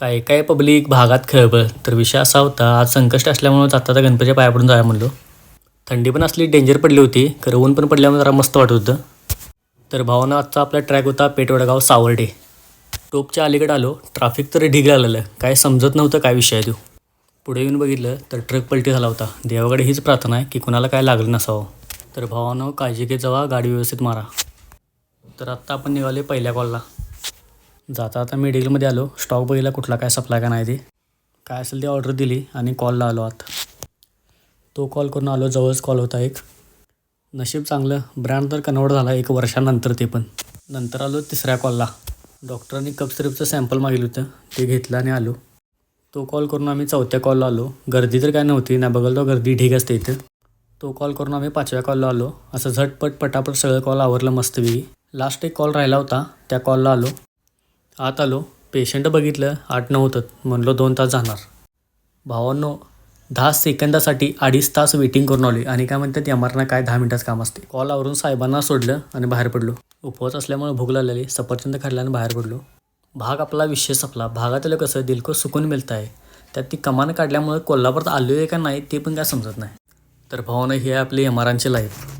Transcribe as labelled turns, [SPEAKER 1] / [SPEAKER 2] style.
[SPEAKER 1] काही काही पब्लिक भागात खळबळ. तर विषय असा होता, आज संकष्टी असल्यामुळं जाता गणपतीच्या पाया पडून जाऊया म्हणलो. थंडी पण असली डेंजर पडली होती, खरं ऊन पण पडल्यामुळे जरा मस्त वाटत होतं. तर भावानं आजचा आपला ट्रॅक होता पेठवडगाव सावर्डे. टोपच्या अलीकडे आलो, ट्रॅफिक तर ढीग लागलेलं, काय समजत नव्हतं काय विषय आहे तो. पुढे येऊन बघितलं तर ट्रक पलटी झाला होता. देवाकडे हीच प्रार्थना आहे की कुणाला काय लागलं नसावं. तर भावानं काळजी घेत जावा, गाडी व्यवस्थित मारा. तर आत्ता आपण निघाले पहिल्या कॉलला. जाता आता मेडिकलमध्ये आलो, स्टॉक बघितला कुठला काय सप्लाय का नाही ते. काय असेल ती ऑर्डर दिली आणि कॉलला आलो आत. तो कॉल करून आलो, जवळच कॉल होता एक. नशीब चांगलं, ब्रँड तर कन्वर्ट झाला 1 वर्षानंतर ते पण. नंतर आलो तिसऱ्या कॉलला. डॉक्टरांनी कप सिरपचं सॅम्पल मागितलं होतं, ते घेतलं आणि आलो. तो कॉल करून आम्ही 4थ्या कॉलला आलो. गर्दी तर काय नव्हती, नाही बघाल तो गर्दी ढीग असते इथं. तो कॉल करून आम्ही 5व्या कॉलला आलो. असं झटपट पटापट सगळं कॉल आवरलं मस्तपैकी. लास्ट एक कॉल राहिला होता, त्या कॉलला आलो. आत आलो, पेशंट बघितलं, 8-9 होतं, म्हणलो 2 तास जाणार. भावांनो, 10 सेकंदासाठी 2.5 तास वेटिंग करून आलो आणि काय म्हणतात एमआरना काय 10 मिनटाचं काम असते. कॉल आवरून साहेबांना सोडलं आणि बाहेर पडलो. उपवास असल्यामुळे भूक लागलेली, सफरचंद खाल्लं आणि बाहेर पडलो. भाग आपला विषय संपला. भागातलं कसं दिलको सुकून मिळतं आहे, त्यात ती कमान काढल्यामुळे कोल्हापुरात आलो आहे का नाही ते पण काय समजत नाही. तर भावानं हे आपली एमआरांची लाईफ.